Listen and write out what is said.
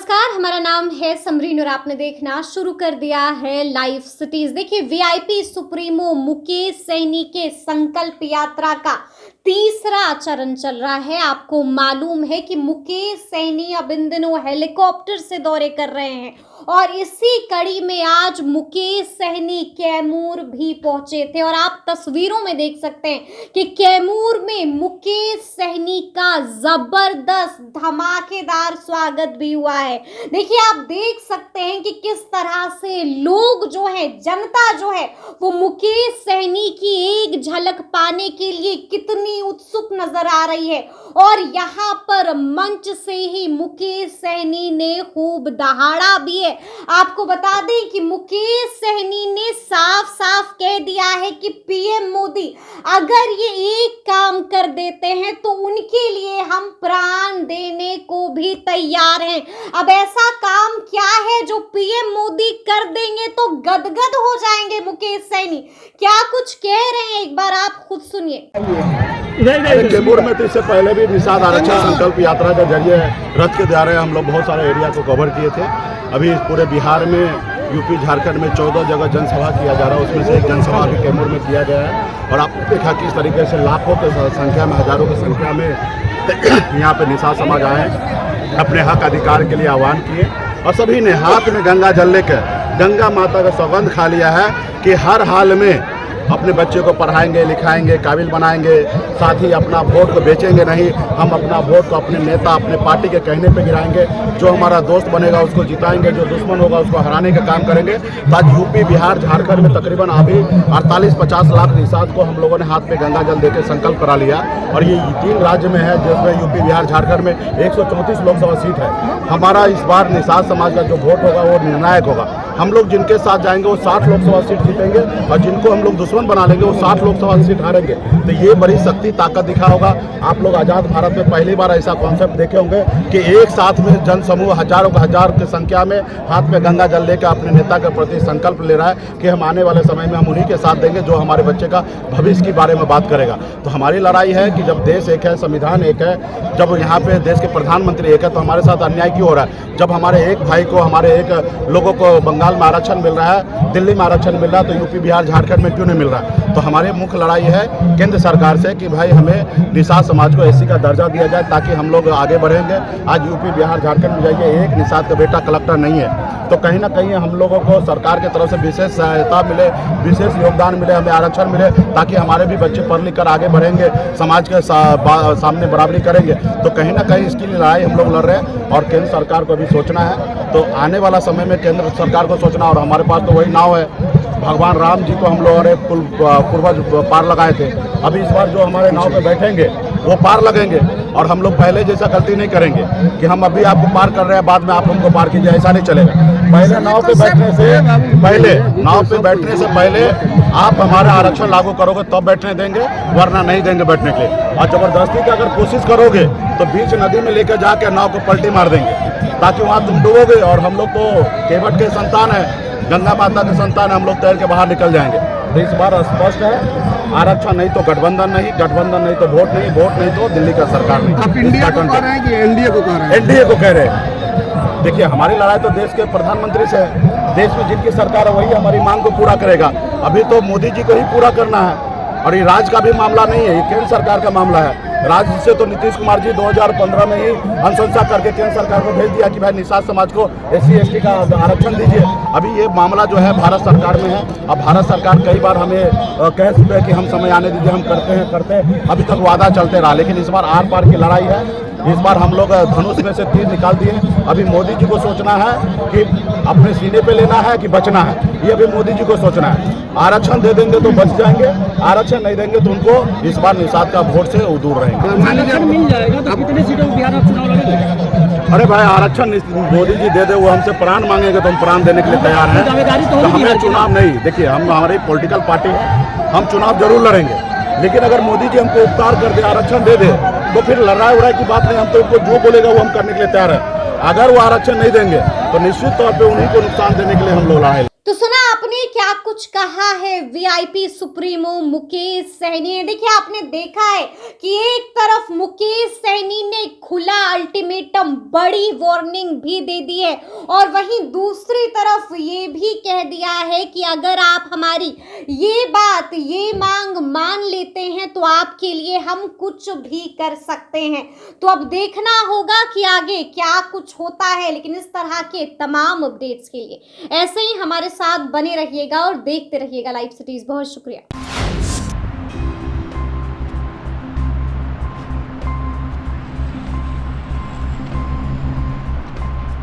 नमस्कार, हमारा नाम है समरीन और आपने देखना शुरू कर दिया है लाइव सिटीज। देखिए, वीआईपी सुप्रीमो मुकेश सैनी के संकल्प यात्रा का तीसरा चरण चल रहा है। आपको मालूम है कि मुकेश सैनी अब इन दिनों हेलीकॉप्टर से दौरे कर रहे हैं और इसी कड़ी में आज मुकेश सैनी कैमूर भी पहुंचे थे और आप तस्वीरों में देख सकते हैं कि कैमूर में मुकेश सैनी का जबरदस्त धमाकेदार स्वागत भी हुआ है। देखिए, आप देख सकते हैं कि किस तरह से लोग जो है, जनता जो है, वो मुकेश सैनी की एक झलक पाने के लिए कितनी उत्सुक नजर आ रही है। और यहाँ पर मंच से ही मुकेश सैनी ने खूब दहाड़ा भी है। आपको बता दें कि मुकेश सैनी ने साफ साफ कह दिया है कि पीएम मोदी अगर ये एक काम कर देते हैं तो उनके लिए हम प्राण देने को भी तैयार हैं। अब ऐसा काम क्या है जो पीएम मोदी कर देंगे तो गदगद हो जाएंगे मुकेश सैनी? क्या कुछ कह रहे हैं, एक बार आप खुद सुनिए। कैमूर में तो इससे पहले भी निषाद आरक्षण संकल्प यात्रा के जरिए रथ के द्वारा हम लोग बहुत सारे एरिया को कवर किए थे। अभी पूरे बिहार में, यूपी झारखंड में 14 जगह जनसभा किया जा रहा है, उसमें से एक जनसभा अभी कैमूर में किया गया है। और आपने देखा किस तरीके से लाखों की संख्या में, हजारों की संख्या में यहाँ पे निषाद समाज आए, अपने हक अधिकार के लिए आह्वान किए और सभी ने हाथ में गंगा जल लेकर गंगा माता का सौगंध खा लिया है कि हर हाल में अपने बच्चे को पढ़ाएंगे, लिखाएंगे, काबिल बनाएंगे, साथ ही अपना वोट को बेचेंगे नहीं। हम अपना वोट को अपने नेता, अपने पार्टी के कहने पे गिराएंगे। जो हमारा दोस्त बनेगा उसको जिताएंगे, जो दुश्मन होगा उसको हराने का काम करेंगे। तो आज यूपी, बिहार, झारखंड में तकरीबन अभी 48-50 लाख निषाद को हम लोगों ने हाथ में गंगा जल देकर संकल्प करा लिया। और ये 3 राज्य में है, जिसमें यूपी, बिहार, झारखंड में 134 लोकसभा सीट है। हमारा इस बार निषाद समाज का जो वोट होगा वो निर्णायक होगा। हम लोग जिनके साथ जाएंगे वो 60 लोकसभा सीट जीतेंगे और जिनको हम लोग दुश्मन बना लेंगे वो 60 लोकसभा सीट हारेंगे। तो ये बड़ी शक्ति, ताकत दिखा होगा। आप लोग आज़ाद भारत में पहली बार ऐसा कॉन्सेप्ट देखे होंगे कि एक साथ में जन समूह हजारों का हजार की संख्या में हाथ में गंगा जल लेकर अपने नेता के प्रति संकल्प ले रहा है कि हम आने वाले समय में हम उन्हीं के साथ देंगे जो हमारे बच्चे का भविष्य के बारे में बात करेगा। तो हमारी लड़ाई है कि जब देश एक है, संविधान एक है, जब यहाँ पे देश के प्रधानमंत्री एक है, तो हमारे साथ अन्याय क्यों हो रहा है? जब हमारे एक भाई को, हमारे एक लोगों को बंगाल में आरक्षण मिल रहा है, दिल्ली में आरक्षण मिल रहा है, तो यूपी, बिहार, झारखंड में क्यों नहीं मिल रहा है? तो हमारी मुख्य लड़ाई है केंद्र सरकार से कि भाई हमें निषाद समाज को एससी का दर्जा दिया जाए ताकि हम लोग आगे बढ़ेंगे। आज यूपी, बिहार, झारखंड में जाइए, एक निषाद का बेटा कलेक्टर नहीं है। तो कहीं ना कहीं हम लोगों को सरकार की तरफ से विशेष सहायता मिले, विशेष योगदान मिले, हमें आरक्षण मिले ताकि हमारे भी बच्चे पढ़ लिख कर आगे बढ़ेंगे, समाज के सामने बराबरी करेंगे। तो कहीं ना कहीं इसकी लड़ाई हम लोग लड़ रहे हैं और केंद्र सरकार को भी सोचना है। तो आने वाला समय में केंद्र सरकार को सोचना, और हमारे पास तो वही नाव है। भगवान राम जी को हम लोगों ने पूर्वज पार लगाए थे। अभी इस बार जो हमारे नाव पे बैठेंगे वो पार लगेंगे और हम लोग पहले जैसा गलती नहीं करेंगे कि हम अभी आपको पार कर रहे हैं, बाद में आप हमको पार कीजिए, ऐसा नहीं चलेगा। पहले नाव पे बैठने से पहले आप हमारा आरक्षण लागू करोगे तब बैठने देंगे, वरना नहीं देंगे बैठने के लिए। और जबरदस्ती की अगर कोशिश करोगे तो बीच नदी में लेकर जाकर नाव को पलटी मार देंगे ताकि वहाँ तुम डूबोगे। और हम लोग तो केवट के संतान है, गंगा माता के संतान है, हम लोग तैर के बाहर निकल जाएंगे। तो इस बार स्पष्ट है, आरक्षण नहीं तो गठबंधन नहीं, गठबंधन नहीं तो वोट नहीं, वोट नहीं तो दिल्ली का सरकार नहीं। आप इंडिया को कह रहे हैं कि एनडीए को कह रहे हैं? एनडीए को कह रहे हैं। देखिए, हमारी लड़ाई तो देश के प्रधानमंत्री से है। देश में जिनकी सरकार है वही हमारी मांग को पूरा करेगा। अभी तो मोदी जी को ही पूरा करना है और ये राज्य का भी मामला नहीं है, ये केंद्र सरकार का मामला है। राज्य से तो नीतीश कुमार जी 2015 में ही अनुशंसा करके केंद्र सरकार को भेज दिया कि भाई निषाद समाज को एससी एसटी का आरक्षण दीजिए। अभी ये मामला जो है भारत सरकार में है। अब भारत सरकार कई बार हमें कह चुके हैं कि हम समय आने दीजिए, हम करते हैं, अभी तक वादा चलते रहा। लेकिन इस बार आर पार की लड़ाई है। इस बार हम लोग धनुष में से तीर निकाल दिए। अभी मोदी जी को सोचना है कि अपने सीने पे लेना है कि बचना है, ये अभी मोदी जी को सोचना है। आरक्षण दे देंगे तो बच जाएंगे, आरक्षण नहीं देंगे तो उनको इस बार निषाद का वोट से दूर रहेंगे। आरक्षण मिल जाएगा तो कितने सीटों में बिहार में चुनाव लड़ेंगे? अरे भाई, आरक्षण मोदी जी दे दे, वो हमसे प्राण मांगेंगे तो हम प्राण देने के लिए तैयार हैं। तो हमें चुनाव नहीं, देखिए हम हमारी पॉलिटिकल पार्टी है, हम चुनाव जरूर लड़ेंगे। लेकिन अगर मोदी जी हमको उपकार कर दे, आरक्षण दे दे, तो फिर लड़ाई उड़ाई की बात नहीं। हम तो उनको जो बोलेगा वो हम करने के लिए तैयार है। अगर वो आरक्षण नहीं देंगे तो निश्चित तौर पे उन्हीं को नुकसान देने के लिए हम लोग लड़ाई। तो सुना आपने क्या कुछ कहा है वीआईपी सुप्रीमो मुकेश सहनी ने। देखिए, आपने देखा है कि एक तरफ मुकेश सहनी ने खुला अल्टीमेटम, बड़ी वार्निंग भी दे दी है और वहीं दूसरी तरफ ये भी कह दिया है कि अगर आप हमारी ये बात, ये मांग मान लेते हैं तो आपके लिए हम कुछ भी कर सकते हैं। तो अब देखना होगा कि आगे क्या कुछ होता है, लेकिन इस तरह के तमाम अपडेट्स के लिए ऐसे ही हमारे साथ बने रहिएगा और देखते रहिएगा लाइव सिटीज। बहुत शुक्रिया।